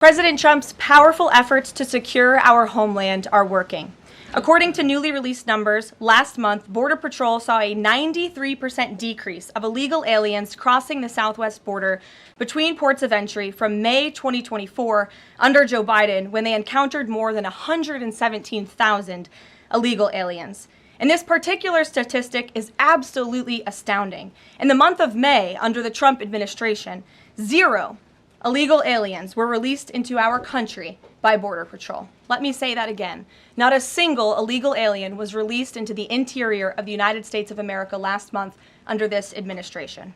President Trump's powerful efforts to secure our homeland are working. According to newly released numbers, last month, Border Patrol saw a 93% decrease of illegal aliens crossing the southwest border between ports of entry from May 2024 under Joe Biden, when they encountered more than 117,000 illegal aliens. And this particular statistic is absolutely astounding. In the month of May, under the Trump administration, 0 illegal aliens were released into our country by Border Patrol. Let me say that again. Not a single illegal alien was released into the interior of the United States of America last month under this administration.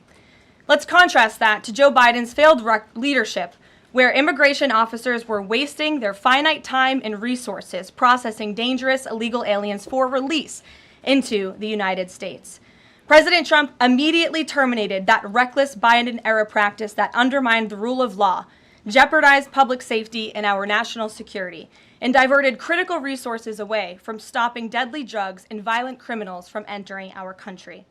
Let's contrast that to Joe Biden's failed leadership, where immigration officers were wasting their finite time and resources processing dangerous illegal aliens for release into the United States. President Trump immediately terminated that reckless Biden-era practice that undermined the rule of law, jeopardized public safety and our national security, and diverted critical resources away from stopping deadly drugs and violent criminals from entering our country.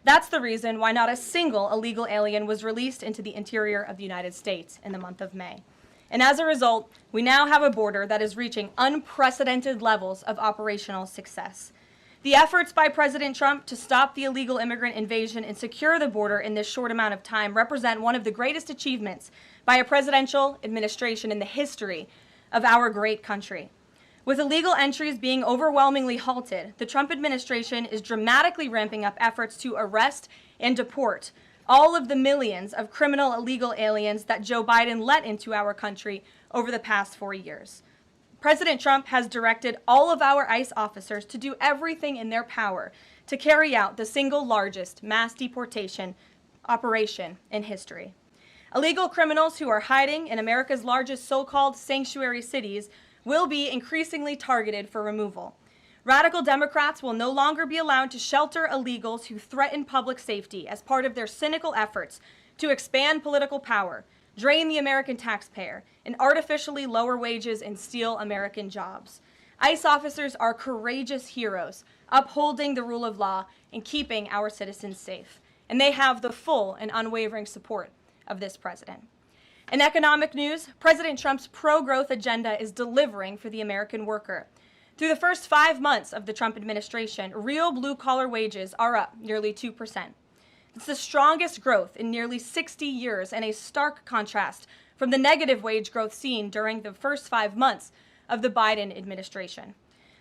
That's the reason why not a single illegal alien was released into the interior of the United States in the month of May. And as a result, we now have a border that is reaching unprecedented levels of operational success. The efforts by President Trump to stop the illegal immigrant invasion and secure the border in this short amount of time represent one of the greatest achievements by a presidential administration in the history of our great country. With illegal entries being overwhelmingly halted, the Trump administration is dramatically ramping up efforts to arrest and deport all of the millions of criminal illegal aliens that Joe Biden let into our country over the past 4 years. President Trump has directed all of our ICE officers to do everything in their power to carry out the single largest mass deportation operation in history. Illegal criminals who are hiding in America's largest so-called sanctuary cities will be increasingly targeted for removal. Radical Democrats will no longer be allowed to shelter illegals who threaten public safety as part of their cynical efforts to expand political power, drain the American taxpayer, and artificially lower wages and steal American jobs. ICE officers are courageous heroes, upholding the rule of law and keeping our citizens safe. And they have the full and unwavering support of this president. In economic news, President Trump's pro-growth agenda is delivering for the American worker. Through the first 5 months of the Trump administration, real blue-collar wages are up nearly 2%. It's the strongest growth in nearly 60 years and a stark contrast from the negative wage growth seen during the first 5 months of the Biden administration.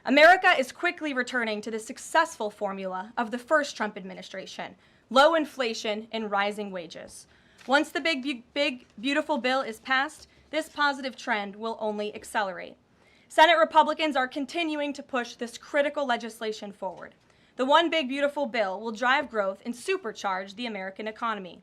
America is quickly returning to the successful formula of the first Trump administration: low inflation and rising wages. Once the big, beautiful bill is passed, this positive trend will only accelerate. Senate Republicans are continuing to push this critical legislation forward. The One Big Beautiful Bill will drive growth and supercharge the American economy.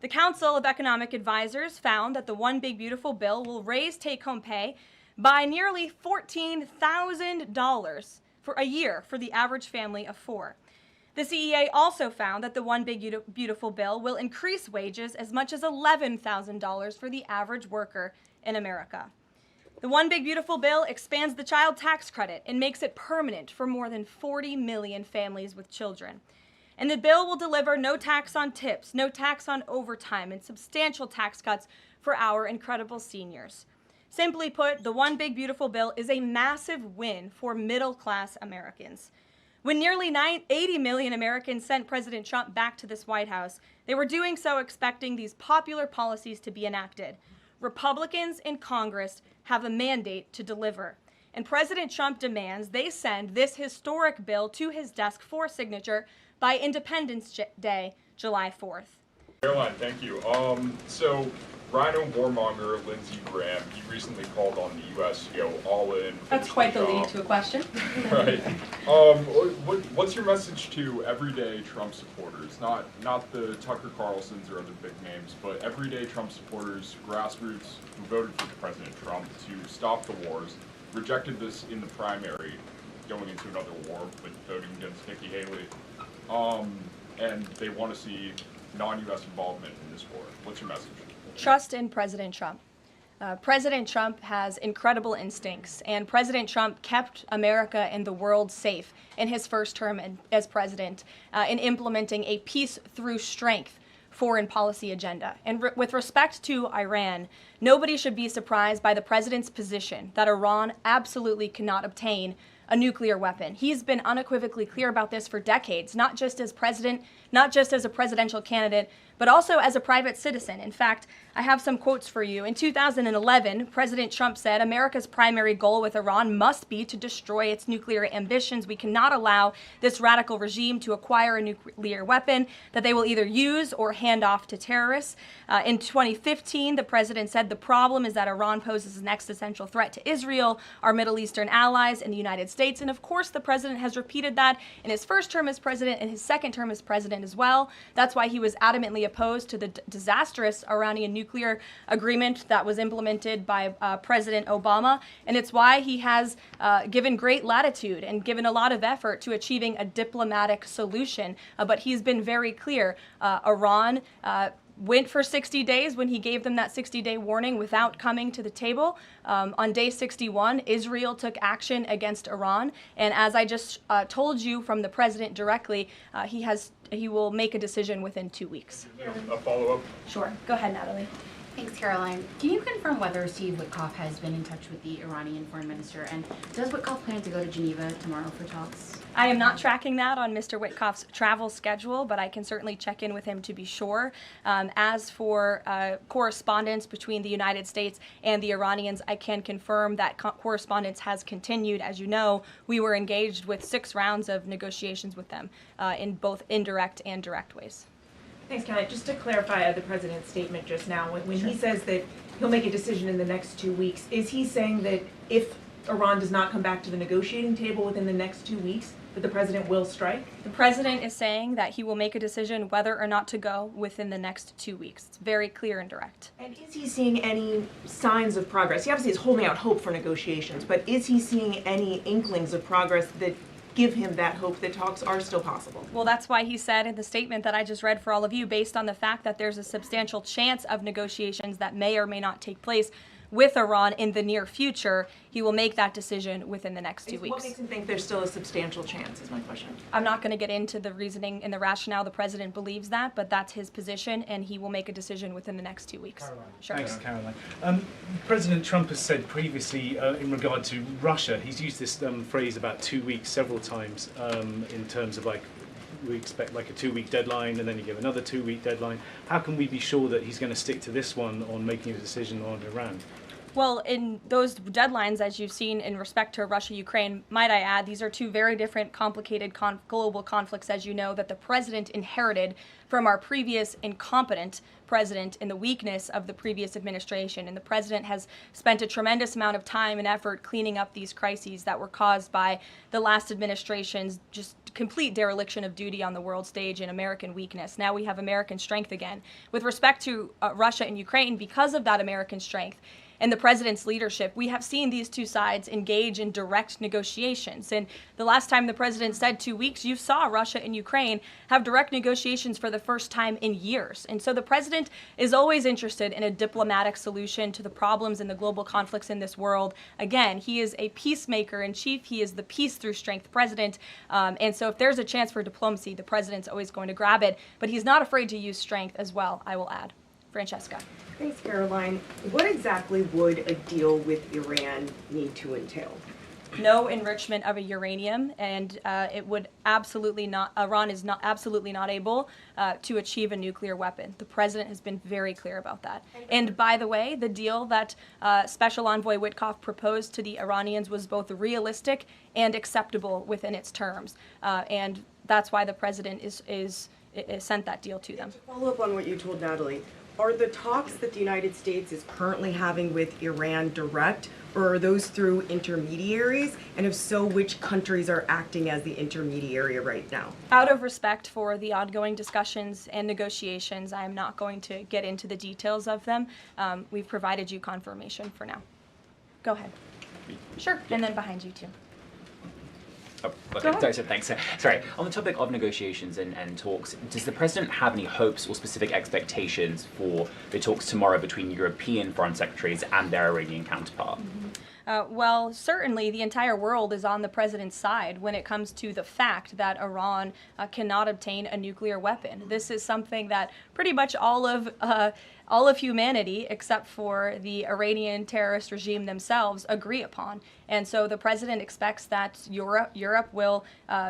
The Council of Economic Advisors found that the One Big Beautiful Bill will raise take-home pay by nearly $14,000 for a year for the average family of 4. The CEA also found that the One Big Beautiful Bill will increase wages as much as $11,000 for the average worker in America. The One Big Beautiful Bill expands the child tax credit and makes it permanent for more than 40 million families with children. And the bill will deliver no tax on tips, no tax on overtime, and substantial tax cuts for our incredible seniors. Simply put, the One Big Beautiful Bill is a massive win for middle-class Americans. When nearly 80 million Americans sent President Trump back to this White House, they were doing so expecting these popular policies to be enacted. Republicans in Congress have a mandate to deliver, and President Trump demands they send this historic bill to his desk for signature by Independence Day, July 4th. Caroline, thank you. So Rhino warmonger Lindsey Graham, he recently called on the U.S. to go all in. That's quite the lead to a question. Right. What's your message to everyday Trump supporters? Not the Tucker Carlsons or other big names, but everyday Trump supporters, grassroots who voted for President Trump to stop the wars, rejected this in the primary, going into another war with voting against Nikki Haley, and they want to see non-U.S. involvement in this war. What's your message? Trust in President Trump. President Trump has incredible instincts, and President Trump kept America and the world safe in his first term as president in implementing a peace through strength foreign policy agenda. And with respect to Iran, nobody should be surprised by the president's position that Iran absolutely cannot obtain a nuclear weapon. He's been unequivocally clear about this for decades, not just as president, not just as a presidential candidate, but also as a private citizen. In fact, I have some quotes for you. In 2011, President Trump said, "America's primary goal with Iran must be to destroy its nuclear ambitions. We cannot allow this radical regime to acquire a nuclear weapon that they will either use or hand off to terrorists." In 2015, the president said, "The problem is that Iran poses an existential threat to Israel, our Middle Eastern allies, and the United States." And of course, the president has repeated that in his first term as president and his second term as president as well. That's why he was adamantly opposed to the disastrous Iranian nuclear agreement that was implemented by President Obama. And it's why he has given great latitude and given a lot of effort to achieving a diplomatic solution. But he's been very clear. Iran went for 60 days when he gave them that 60-day warning without coming to the table. On day 61, Israel took action against Iran. And as I just told you from the president directly, he will make a decision within 2 weeks. A follow-up? Sure. Go ahead, Natalie. Thanks, Caroline. Can you confirm whether Steve Witkoff has been in touch with the Iranian foreign minister? And does Witkoff plan to go to Geneva tomorrow for talks? I am not tracking that on Mr. Witkoff's travel schedule, but I can certainly check in with him to be sure. As for correspondence between the United States and the Iranians, I can confirm that correspondence has continued. As you know, we were engaged with 6 rounds of negotiations with them in both indirect and direct ways. Thanks, Caroline. Just to clarify the president's statement just now, when he says that he'll make a decision in the next 2 weeks, is he saying that if Iran does not come back to the negotiating table within the next 2 weeks, that the president will strike? The president is saying that he will make a decision whether or not to go within the next 2 weeks. It's very clear and direct. And is he seeing any signs of progress? He obviously is holding out hope for negotiations, but is he seeing any inklings of progress that give him that hope that talks are still possible? Well, that's why he said in the statement that I just read for all of you, based on the fact that there's a substantial chance of negotiations that may or may not take place with Iran in the near future, he will make that decision within the next 2 weeks. What makes him think there's still a substantial chance, is my question. I'm not going to get into the reasoning and the rationale the president believes that, but that's his position, and he will make a decision within the next 2 weeks. Caroline. Sure. Thanks, Caroline. President Trump has said previously in regard to Russia, he's used this phrase about 2 weeks several times in terms of like, we expect like a 2-week deadline and then you give another 2-week deadline. How can we be sure that he's going to stick to this one on making a decision on Iran? Well, in those deadlines, as you've seen in respect to Russia-Ukraine, might I add, these are 2 very different, complicated global conflicts, as you know, that the president inherited from our previous incompetent president in the weakness of the previous administration. And the president has spent a tremendous amount of time and effort cleaning up these crises that were caused by the last administration's just complete dereliction of duty on the world stage and American weakness. Now we have American strength again. With respect to Russia and Ukraine, because of that American strength, and the president's leadership, we have seen these 2 sides engage in direct negotiations. And the last time the president said 2 weeks, you saw Russia and Ukraine have direct negotiations for the first time in years. And so the president is always interested in a diplomatic solution to the problems and the global conflicts in this world. Again, he is a peacemaker in chief. He is the peace through strength president. And so if there's a chance for diplomacy, the president's always going to grab it. But he's not afraid to use strength as well, I will add. Francesca. Thanks, Caroline. What exactly would a deal with Iran need to entail? No enrichment of a uranium, and it would absolutely not. Iran is not absolutely not able to achieve a nuclear weapon. The president has been very clear about that. And by the way, the deal that Special Envoy Witkoff proposed to the Iranians was both realistic and acceptable within its terms, and that's why the president is sent that deal to them. To follow up on what you told Natalie, are the talks that the United States is currently having with Iran direct, or are those through intermediaries? And if so, which countries are acting as the intermediary right now? Out of respect for the ongoing discussions and negotiations, I am not going to get into the details of them. We've provided you confirmation for now. Go ahead. Sure, and then behind you too. Oh, okay. So thanks. Sorry. On the topic of negotiations and talks, does the president have any hopes or specific expectations for the talks tomorrow between European foreign secretaries and their Iranian counterpart? Well, certainly the entire world is on the president's side when it comes to the fact that Iran cannot obtain a nuclear weapon. This is something that pretty much all of humanity, except for the Iranian terrorist regime themselves, agree upon. And so the president expects that Europe will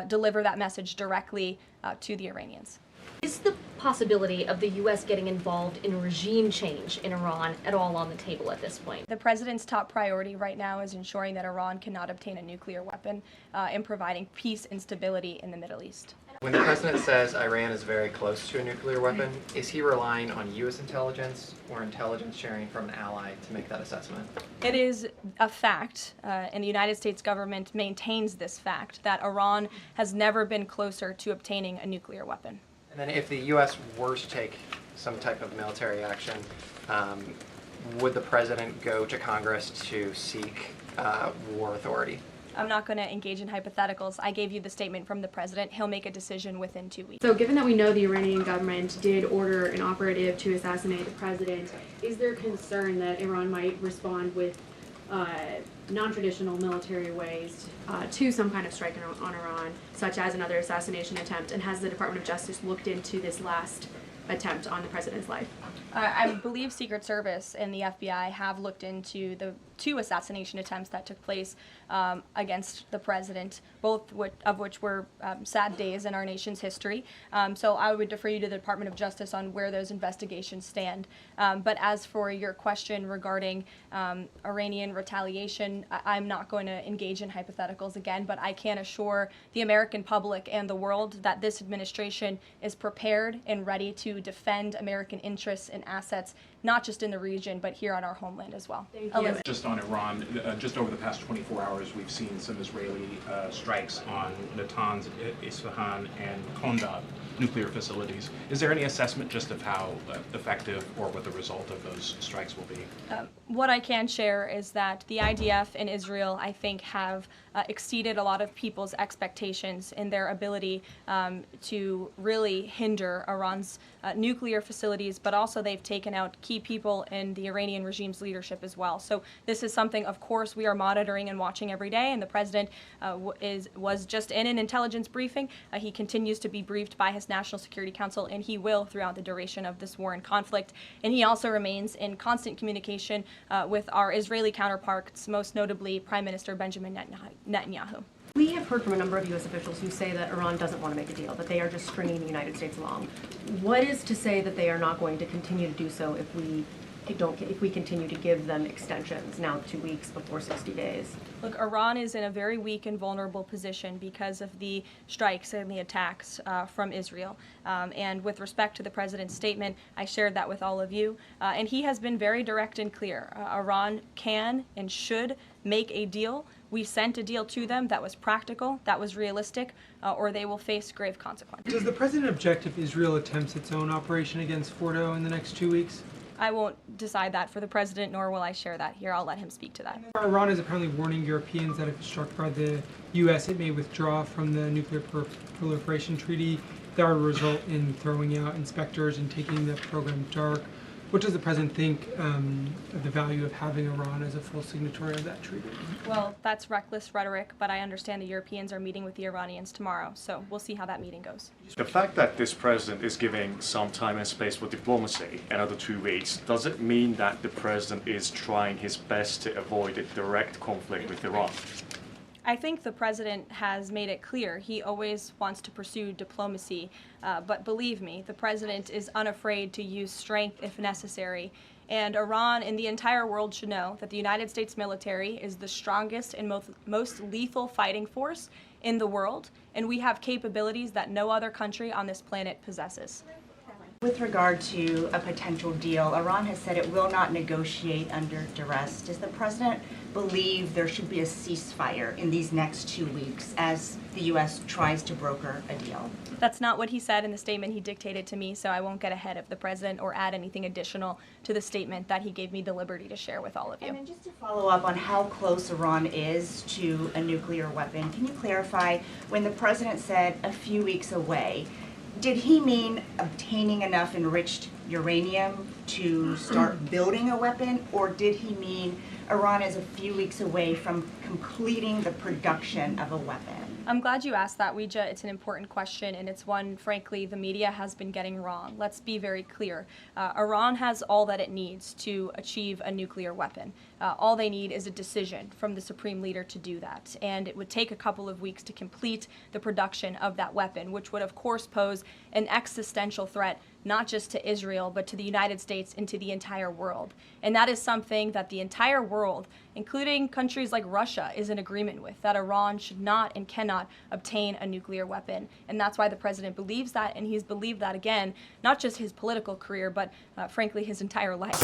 deliver that message directly to the Iranians. Is the possibility of the U.S. getting involved in regime change in Iran at all on the table at this point? The president's top priority right now is ensuring that Iran cannot obtain a nuclear weapon and providing peace and stability in the Middle East. When the president says Iran is very close to a nuclear weapon, is he relying on U.S. intelligence or intelligence sharing from an ally to make that assessment? It is a fact, and the United States government maintains this fact, that Iran has never been closer to obtaining a nuclear weapon. And then if the U.S. were to take some type of military action, would the president go to Congress to seek war authority? I'm not going to engage in hypotheticals. I gave you the statement from the president. He'll make a decision within 2 weeks. So given that we know the Iranian government did order an operative to assassinate the president, is there concern that Iran might respond with non-traditional military ways to some kind of strike on Iran, such as another assassination attempt? And has the Department of Justice looked into this last attempt on the president's life? I believe Secret Service and the FBI have looked into the 2 assassination attempts that took place against the president, both of which were sad days in our nation's history. So I would defer you to the Department of Justice on where those investigations stand. But as for your question regarding Iranian retaliation, I'm not going to engage in hypotheticals again, but I can assure the American public and the world that this administration is prepared and ready to defend American interests and assets, not just in the region, but here on our homeland as well. Thank you. Elizabeth. Just on Iran, just over the past 24 hours, we've seen some Israeli strikes on Natanz, Isfahan, and Kondab nuclear facilities. Is there any assessment just of how effective or what the result of those strikes will be? What I can share is that the IDF and Israel, I think, have exceeded a lot of people's expectations in their ability to really hinder Iran's nuclear facilities, but also they've taken out key people in the Iranian regime's leadership as well. So this is something, of course, we are monitoring and watching every day, and the president was just in an intelligence briefing. He continues to be briefed by his National Security Council, and he will throughout the duration of this war and conflict. And he also remains in constant communication with our Israeli counterparts, most notably Prime Minister Benjamin Netanyahu. We have heard from a number of U.S. officials who say that Iran doesn't want to make a deal, that they are just stringing the United States along. What is to say that they are not going to continue to do so if we continue to give them extensions, now 2 weeks before 60 days? Look, Iran is in a very weak and vulnerable position because of the strikes and the attacks from Israel. And with respect to the president's statement, I shared that with all of you. And he has been very direct and clear. Iran can and should make a deal. We sent a deal to them that was practical, that was realistic, or they will face grave consequences. Does the president object if Israel attempts its own operation against Fordo in the next 2 weeks? I won't decide that for the president, nor will I share that here. I'll let him speak to that. Iran is apparently warning Europeans that if struck by the U.S., it may withdraw from the nuclear proliferation treaty. That would result in throwing out inspectors and taking the program dark. What does the president think of the value of having Iran as a full signatory of that treaty? Well, that's reckless rhetoric, but I understand the Europeans are meeting with the Iranians tomorrow, so we'll see how that meeting goes. The fact that this president is giving some time and space for diplomacy, another 2 weeks, does it mean that the president is trying his best to avoid a direct conflict with Iran? I think the president has made it clear he always wants to pursue diplomacy, but believe me, the president is unafraid to use strength if necessary. And Iran and the entire world should know that the United States military is the strongest and most lethal fighting force in the world, and we have capabilities that no other country on this planet possesses. With regard to a potential deal, Iran has said it will not negotiate under duress. Does the president believe there should be a ceasefire in these next 2 weeks as the U.S. tries to broker a deal? That's not what he said in the statement he dictated to me, so I won't get ahead of the president or add anything additional to the statement that he gave me the liberty to share with all of you. And then just to follow up on how close Iran is to a nuclear weapon, can you clarify when the president said a few weeks away, did he mean obtaining enough enriched uranium to start building a weapon, or did he mean Iran is a few weeks away from completing the production of a weapon? I'm glad you asked that, Weija. It's an important question, and it's one, frankly, the media has been getting wrong. Let's be very clear. Iran has all that it needs to achieve a nuclear weapon. All they need is a decision from the Supreme Leader to do that. And it would take a couple of weeks to complete the production of that weapon, which would, of course, pose an existential threat not just to Israel, but to the United States and to the entire world. And that is something that the entire world, including countries like Russia, is in agreement with, that Iran should not and cannot obtain a nuclear weapon. And that's why the president believes that, and he's believed that, again, not just his political career, but frankly, his entire life.